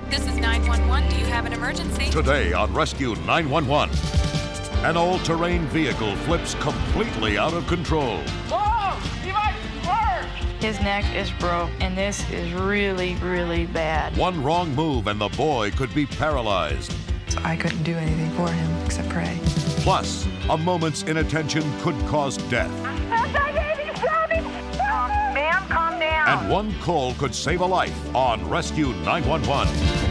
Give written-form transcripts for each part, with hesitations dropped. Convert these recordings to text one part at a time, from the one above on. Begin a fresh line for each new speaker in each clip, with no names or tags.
This is 911. Do you have an emergency?
Today on Rescue 911, an all-terrain vehicle flips completely out of control.
Whoa! Levi's hurt!
His neck is broke, and this is really, really bad.
One wrong move and the boy could be paralyzed.
I couldn't do anything for him except pray.
Plus, a moment's inattention could cause death.
Ma'am, calm down.
And one call could save a life on Rescue 911.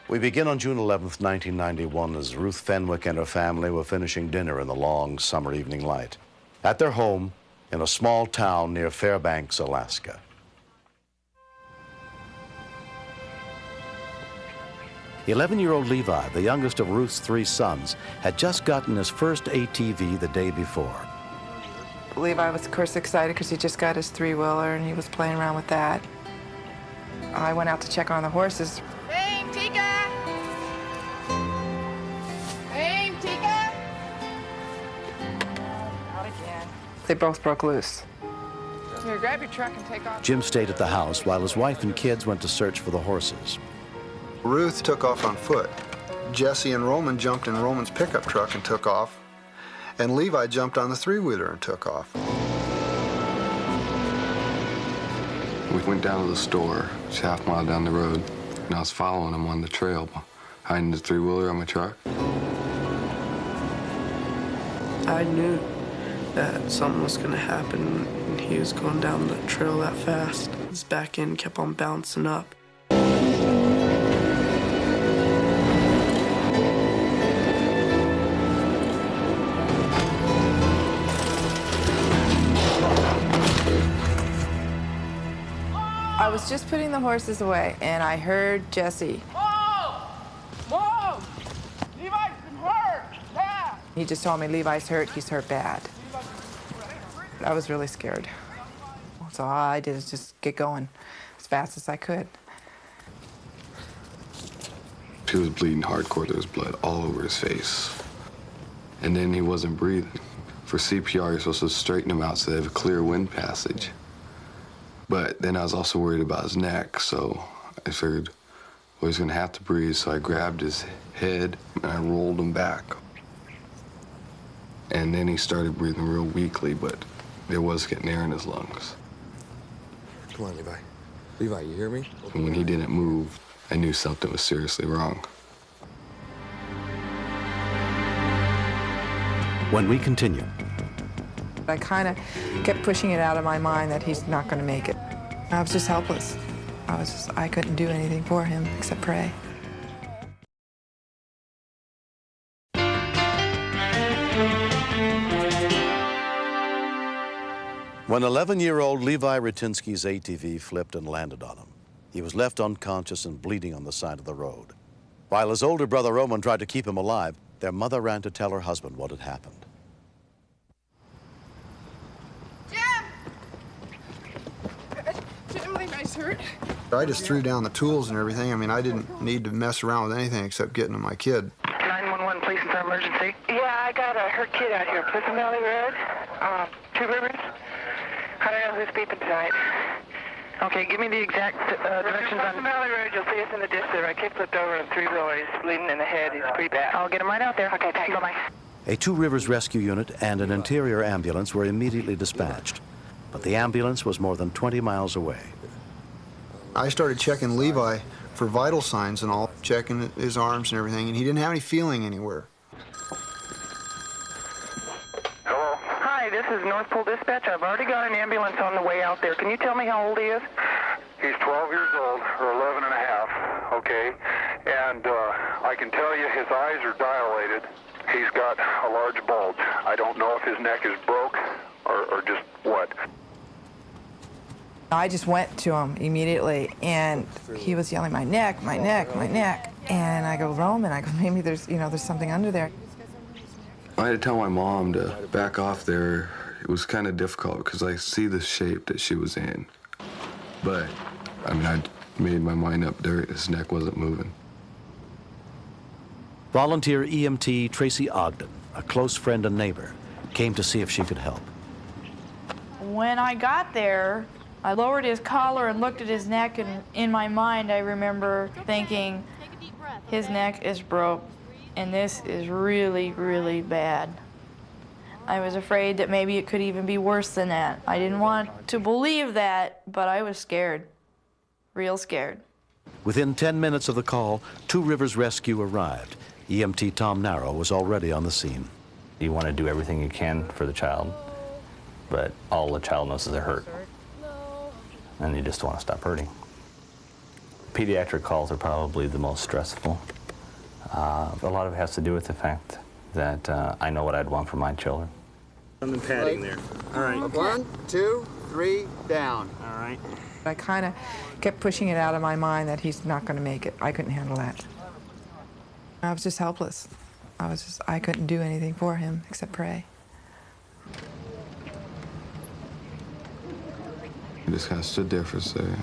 We begin on June 11th, 1991, as Ruth Fenwick and her family were finishing dinner in the long summer evening light at their home in a small town near Fairbanks, Alaska. The 11-year-old Levi, the youngest of Ruth's 3 sons, had just gotten his first ATV the day before.
Levi was, of course, excited because he just got his 3-wheeler and he was playing around with that. I went out to check on the horses.
Hey, Tika! Hey, Tika!
Out again. They both broke loose.
Here, grab your truck and take off.
Jim stayed at the house while his wife and kids went to search for the horses.
Ruth took off on foot. Jesse and Roman jumped in Roman's pickup truck and took off. And Levi jumped on the 3-wheeler and took off.
We went down to the store, it's half a mile down the road, and I was following him on the trail behind the 3-wheeler on my truck.
I knew that something was going to happen when he was going down the trail that fast. His back end kept on bouncing up.
I was just putting the horses away, and I heard Jesse.
Whoa! Whoa! Levi's been hurt! Yeah!
He just told me, Levi's hurt, he's hurt bad. I was really scared. So all I did is just get going as fast as I could.
He was bleeding hardcore. There was blood all over his face. And then he wasn't breathing. For CPR, you're supposed to straighten him out so they have a clear wind passage. But then I was also worried about his neck, so I figured, well, he's gonna have to breathe, so I grabbed his head and I rolled him back. And then he started breathing real weakly, but there was getting air in his lungs.
Come on, Levi. Levi, you hear me?
And when he didn't move, I knew something was seriously wrong.
When we continue,
I kind of kept pushing it out of my mind that he's not going to make it. I was just helpless. I couldn't do anything for him except pray.
When 11-year-old Levi Ratinsky's ATV flipped and landed on him, he was left unconscious and bleeding on the side of the road. While his older brother Roman tried to keep him alive, their mother ran to tell her husband what had happened.
Levi's hurt.
I just threw down the tools and everything. I mean, I didn't need to mess around with anything except getting to my kid.
911, police and fire emergency. Yeah, I got a hurt kid out here. Pleasant Valley Road, 2 Rivers. I don't know who's beeping tonight. Okay, give me the exact directions on... Pleasant Valley Road, you'll see us in the distance. I kid flipped over in 3-wheeler. He's bleeding in the head. He's pretty bad. I'll get him right out there. Okay, thanks. Bye-bye.
A 2 Rivers rescue unit and an interior ambulance were immediately dispatched, but the ambulance was more than 20 miles away.
I started checking Levi for vital signs and all, checking his arms and everything, and he didn't have any feeling anywhere.
Hello? Hi, this is North Pole Dispatch. I've already got an ambulance on the way out there. Can you tell me how old he is?
He's 12 years old, or 11 and a half, okay? And I can tell you his eyes are dilated. He's got a large bulge. I don't know if his neck is broke or just what.
I just went to him immediately, and he was yelling, my neck, my neck, my neck. And I go, Roman, I go, maybe there's something under there.
I had to tell my mom to back off there. It was kind of difficult because I see the shape that she was in. But, I mean, I made my mind up there. His neck wasn't moving.
Volunteer EMT Tracy Ogden, a close friend and neighbor, came to see if she could help.
When I got there, I lowered his collar and looked at his neck, and in my mind I remember thinking, his neck is broke, and this is really, really bad. I was afraid that maybe it could even be worse than that. I didn't want to believe that, but I was scared, real scared.
Within 10 minutes of the call, Two Rivers Rescue arrived. EMT Tom Narrow was already on the scene.
You want to do everything you can for the child, but all the child knows is they're hurt. And you just want to stop hurting. Pediatric calls are probably the most stressful. A lot of it has to do with the fact that I know what I'd want for my children.
Something padding there. All right.
1, 2, 3, down.
All right.
I kind of kept pushing it out of my mind that he's not going to make it. I couldn't handle that. I was just helpless. I couldn't do anything for him except pray.
I just kind of stood there for a second.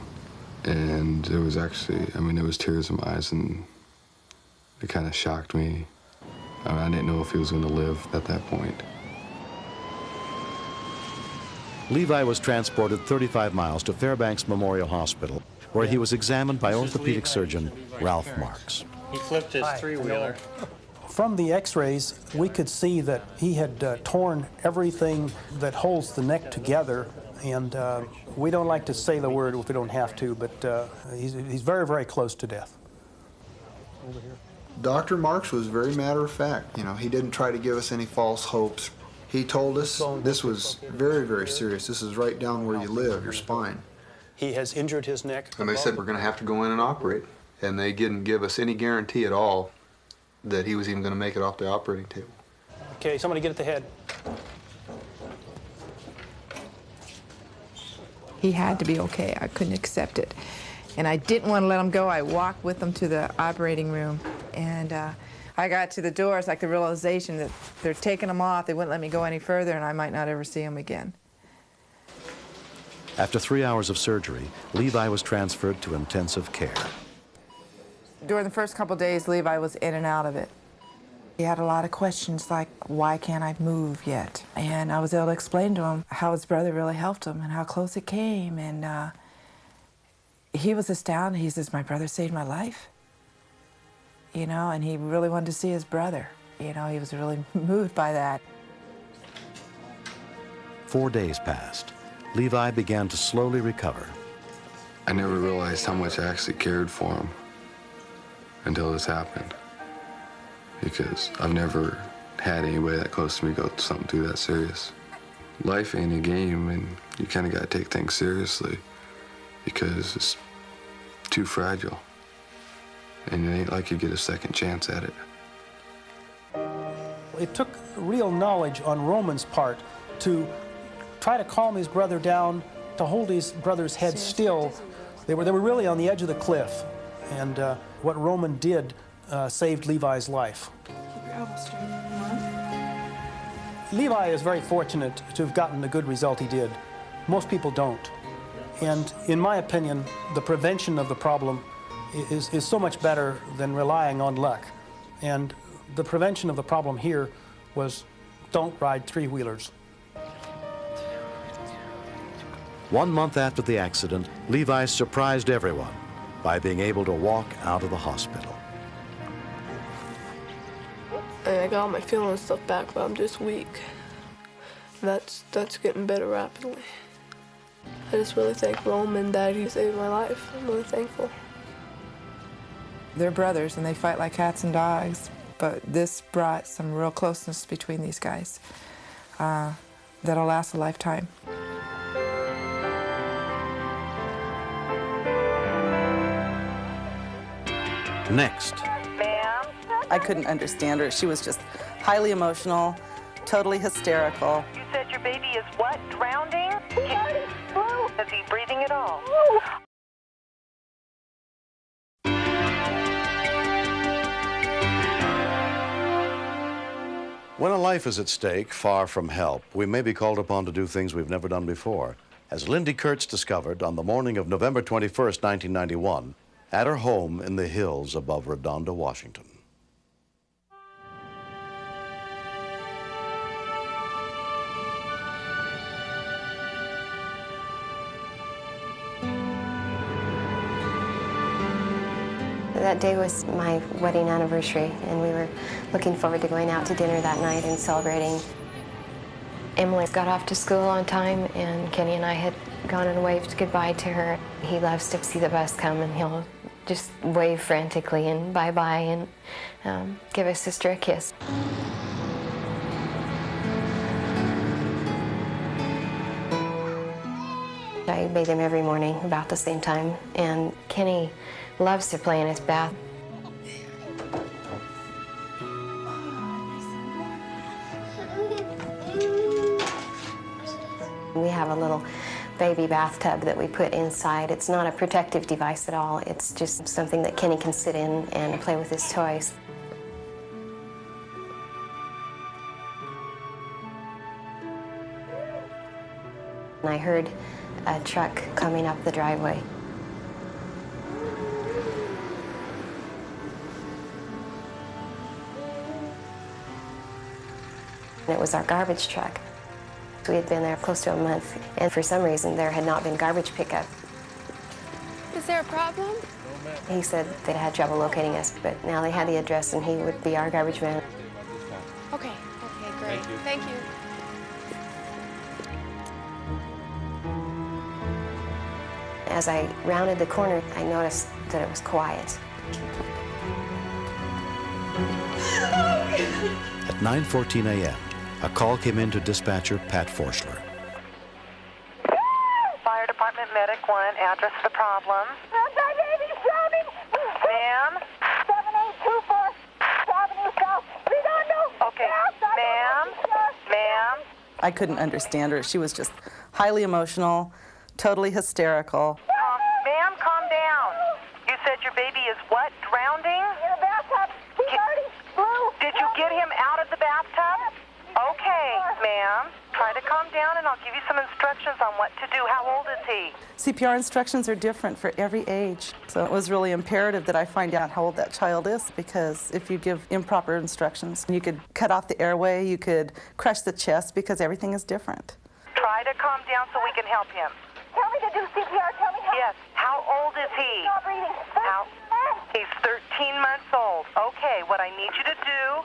And there was actually, I mean, there was tears in my eyes, and it kind of shocked me. I didn't know if he was going to live at that point.
Levi was transported 35 miles to Fairbanks Memorial Hospital, where he was examined by orthopedic surgeon Ralph Marks.
He flipped his three-wheeler.
From the x-rays, we could see that he had torn everything that holds the neck together, and we don't like to say the word if we don't have to, but he's very, very close to death.
Over here. Dr. Marks was very matter-of-fact. You know, he didn't try to give us any false hopes. He told us this was very, very serious. This is right down where you live, your spine.
He has injured his neck.
And they said we're going to have to go in and operate. And they didn't give us any guarantee at all that he was even going to make it off the operating table.
Okay, somebody get at the head.
He had to be okay. I couldn't accept it. And I didn't want to let him go. I walked with him to the operating room. And I got to the door. It's like the realization that they're taking him off. They wouldn't let me go any further, and I might not ever see him again.
After 3 hours of surgery, Levi was transferred to intensive care.
During the first couple days, Levi was in and out of it. He had a lot of questions like, why can't I move yet? And I was able to explain to him how his brother really helped him and how close it came. And he was astounded. He says, my brother saved my life. You know, and he really wanted to see his brother. You know, he was really moved by that.
4 days passed. Levi began to slowly recover.
I never realized how much I actually cared for him until this happened. Because I've never had anybody that close to me go something through that serious. Life ain't a game, and you kind of got to take things seriously because it's too fragile. And it ain't like you get a second chance at it.
It took real knowledge on Roman's part to try to calm his brother down, to hold his brother's head still. They were really on the edge of the cliff. And what Roman did saved Levi's life.
Keep your elbow straight.
Levi is very fortunate to have gotten the good result he did. Most people don't. And in my opinion, the prevention of the problem is so much better than relying on luck. And the prevention of the problem here was don't ride three-wheelers.
1 month after the accident, Levi surprised everyone by being able to walk out of the hospital.
I got all my feeling and stuff back, but I'm just weak. That's getting better rapidly. I just really thank Roman that he saved my life. I'm really thankful.
They're brothers, and they fight like cats and dogs, but this brought some real closeness between these guys that'll last a lifetime.
Next.
Ma'am? I couldn't understand her. She was just highly emotional, totally hysterical.
You said your baby is what? Drowning? Is he breathing at all?
When a life is at stake, far from help, we may be called upon to do things we've never done before, as Lindy Kurtz discovered on the morning of November 21st, 1991, at her home in the hills above Redonda, Washington.
That day was my wedding anniversary, and we were looking forward to going out to dinner that night and celebrating. Emily got off to school on time, and Kenny and I had gone and waved goodbye to her. He loves to see the bus come, and he'll just wave frantically and bye-bye and give his sister a kiss. I bathe him every morning about the same time, and Kenny loves to play in his bath. We have a little baby bathtub that we put inside. It's not a protective device at all. It's just something that Kenny can sit in and play with his toys. And I heard a truck coming up the driveway. It was our garbage truck. We had been there close to a month, and for some reason there had not been garbage pickup.
Is there a problem?
He said they'd had trouble locating us, but now they had the address and he would be our garbage man.
Okay, great. Thank you.
As I rounded the corner, I noticed that it was quiet.
At 9:14 a.m., a call came in to dispatcher Pat Forschler.
Fire Department Medic 1, address of the problem.
My baby's drowning!
Ma'am?
7824 Avenue South, Redondo!
Okay, ma'am?
I couldn't understand her. She was just highly emotional, totally hysterical.
Ma'am, calm down. You said your baby is what? Drowning?
In the bathtub. He's already blue.
Did you get him out of the bathtub? Okay, ma'am. Try to calm down and I'll give you some instructions on what to do. How old is he?
CPR instructions are different for every age. So it was really imperative that I find out how old that child is, because if you give improper instructions, you could cut off the airway, you could crush the chest, because everything is different.
Try to calm down so we can help him.
Tell me to do CPR. Tell me how.
Yes. How old is he?
He's not breathing.
He's 13 months old. Okay, what I need you to do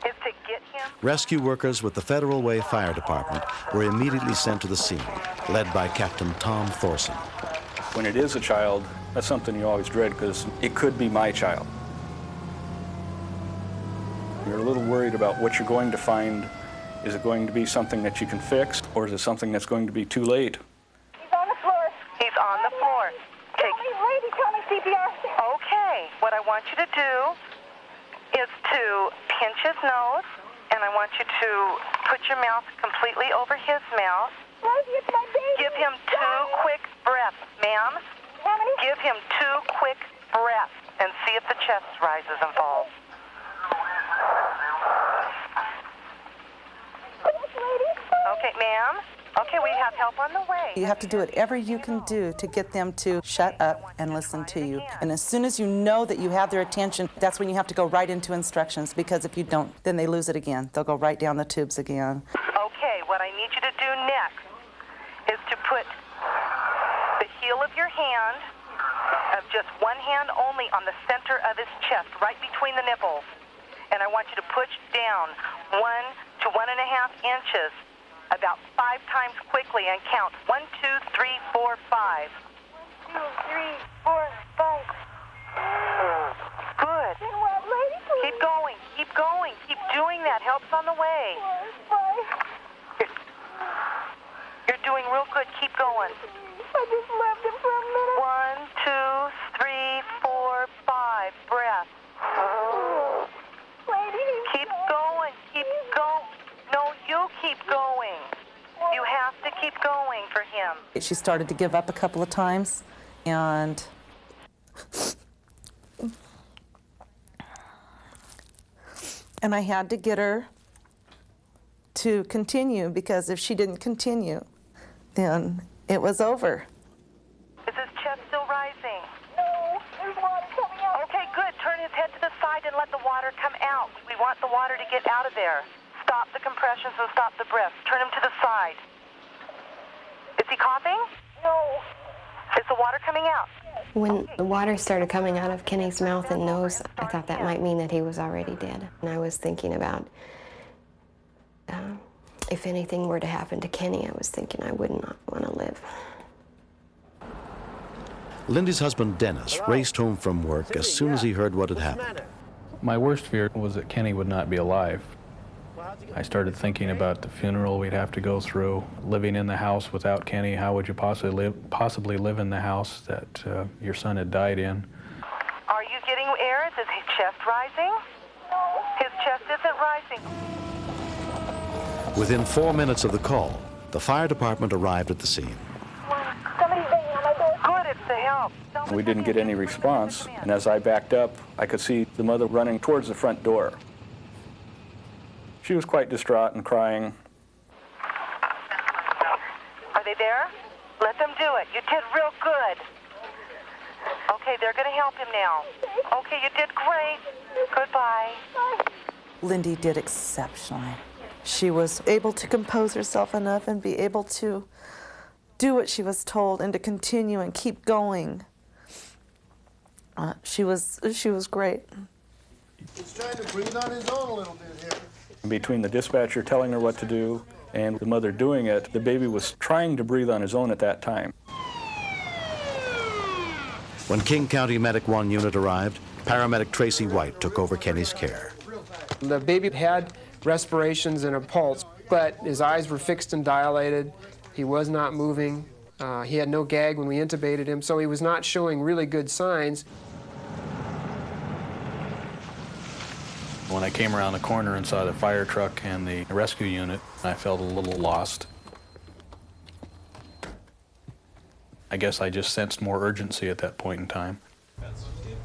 is to get him...
Rescue workers with the Federal Way Fire Department were immediately sent to the scene, led by Captain Tom Thorson.
When it is a child, that's something you always dread, because it could be my child. You're a little worried about what you're going to find. Is it going to be something that you can fix, or is it something that's going to be too late?
He's on the floor.
He's on the floor.
Tell me CPR.
Okay, what I want you to do is to pinch his nose, and I want you to put your mouth completely over his mouth.
It's my baby.
Give him 2 quick breaths, ma'am.
How many?
Give him 2 quick breaths and see if the chest rises and falls. Okay, ma'am. Okay, we have help on the way.
You have to do whatever you can do to get them to shut up and listen to you. And as soon as you know that you have their attention, that's when you have to go right into instructions, because if you don't, then they lose it again. They'll go right down the tubes again.
Okay, what I need you to do next is to put the heel of your hand, of just one hand only, on the center of his chest, right between the nipples. And I want you to push down 1 to 1.5 inches about 5 times quickly and count 1, 2, 3, 4, 5.
1, 2, 3, 4, 5.
Good. Keep going. Keep going. Keep doing that. Help's on the way. You're doing real good. Keep going.
I just left him for a minute.
1, 2, 3, 4, 5. Breath. Keep going. Keep going. No, you keep going. You have to keep going for him.
She started to give up a couple of times, and I had to get her to continue, because if she didn't continue, then it was over.
Is his chest still rising?
No, there's water coming out.
Okay, good. Turn his head to the side and let the water come out. We want the water to get out of there. Stop the compressions and stop the breath. Turn him to the side. Is he coughing?
No.
Is the water coming out?
When the water started coming out of Kenny's mouth and nose, I thought that might mean that he was already dead. And I was thinking about if anything were to happen to Kenny, I was thinking I would not want to live.
Lindy's husband, Dennis, raced home from work as soon as he heard what had happened.
My worst fear was that Kenny would not be alive. I started thinking about the funeral we'd have to go through, living in the house without Kenny. How would you possibly live in the house that your son had died in?
Are you getting air? Is his chest rising?
No.
His chest isn't rising.
Within 4 minutes of the call, the fire department arrived at the scene.
Somebody's banging on my door.
Good, it's the help.
We didn't get any response, and as I backed up, I could see the mother running towards the front door. She was quite distraught and crying.
Are they there? Let them do it. You did real good. Okay, they're going to help him now. Okay, you did great. Goodbye.
Lindy did exceptionally. She was able to compose herself enough and be able to do what she was told and to continue and keep going. She was great.
He's trying to breathe on his own a little bit here.
Between the dispatcher telling her what to do and the mother doing it, the baby was trying to breathe on his own at that time.
When King County Medic 1 unit arrived, paramedic Tracy White took over Kenny's care.
The baby had respirations and a pulse, but his eyes were fixed and dilated. He was not moving. He had no gag when we intubated him, so he was not showing really good signs.
When I came around the corner and saw the fire truck and the rescue unit, I felt a little lost. I guess I just sensed more urgency at that point in time.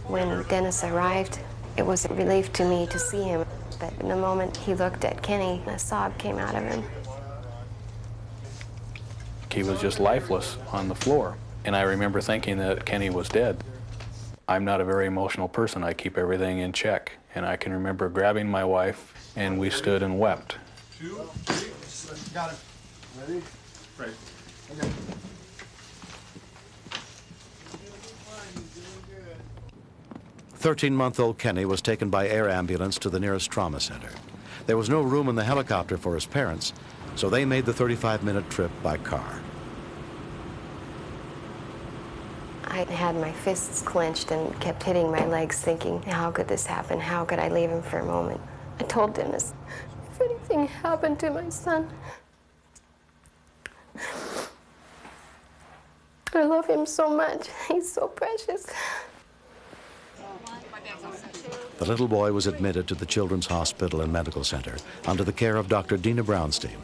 When Dennis arrived, it was a relief to me to see him. But in the moment he looked at Kenny, a sob came out of him.
He was just lifeless on the floor. And I remember thinking that Kenny was dead. I'm not a very emotional person. I keep everything in check. And I can remember grabbing my wife, and we stood and wept.
2, 3, got it. Ready? Right. Okay.
13-month-old Kenny was taken by air ambulance to the nearest trauma center. There was no room in the helicopter for his parents, so they made the 35-minute trip by car.
I had my fists clenched and kept hitting my legs thinking, how could this happen? How could I leave him for a moment? I told Dennis, if anything happened to my son, I love him so much. He's so precious.
The little boy was admitted to the Children's Hospital and Medical Center under the care of Dr. Dina Brownstein.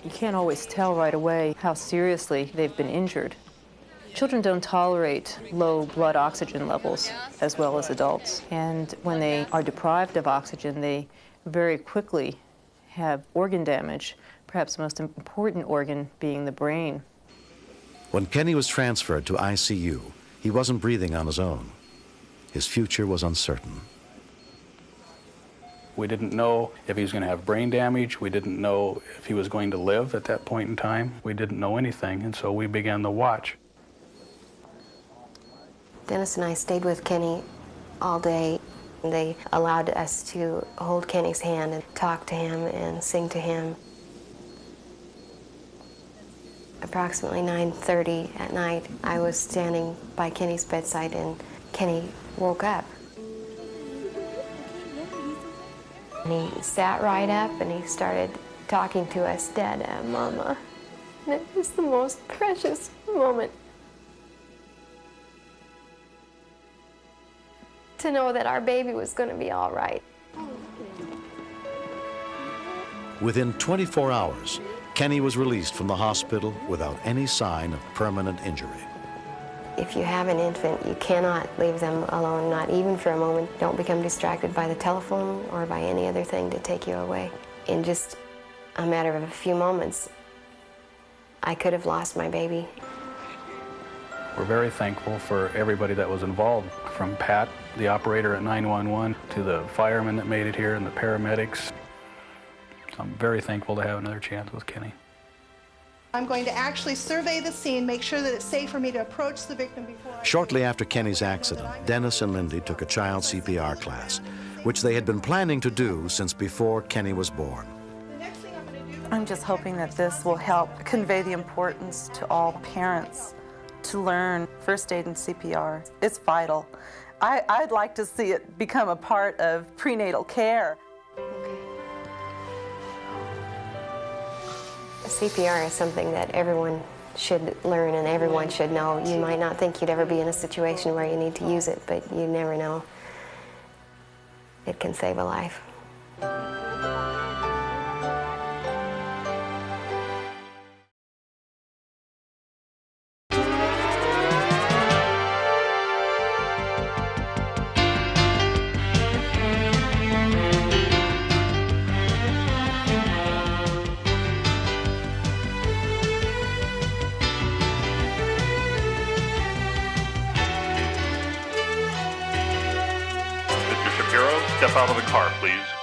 You can't always tell right away how seriously they've been injured. Children don't tolerate low blood oxygen levels as well as adults. And when they are deprived of oxygen, they very quickly have organ damage, perhaps the most important organ being the brain.
When Kenny was transferred to ICU, he wasn't breathing on his own. His future was uncertain.
We didn't know if he was going to have brain damage. We didn't know if he was going to live at that point in time. We didn't know anything, and so we began the watch.
Dennis and I stayed with Kenny all day. They allowed us to hold Kenny's hand and talk to him and sing to him. Approximately 9:30 at night, I was standing by Kenny's bedside and Kenny woke up. And he sat right up and he started talking to us, Dada, Mama. And it was the most precious moment. To know that our baby was going to be all right.
Within 24 hours, Kenny was released from the hospital without any sign of permanent injury.
If you have an infant, you cannot leave them alone, not even for a moment. Don't become distracted by the telephone or by any other thing to take you away. In just a matter of a few moments, I could have lost my baby.
We're very thankful for everybody that was involved, from Pat, the operator at 911, to the firemen that made it here and the paramedics. I'm very thankful to have another chance with Kenny.
I'm going to actually survey the scene, make sure that it's safe for me to approach the victim before I...
Shortly after Kenny's accident, Dennis and Lindy took a child CPR class, which they had been planning to do since before Kenny was born.
I'm just hoping that this will help convey the importance to all parents to learn first aid and CPR. It's vital. I'd like to see it become a part of prenatal care.
CPR is something that everyone should learn and everyone should know. You might not think you'd ever be in a situation where you need to use it, but you never know. It can save a life.
Step out of the car, please.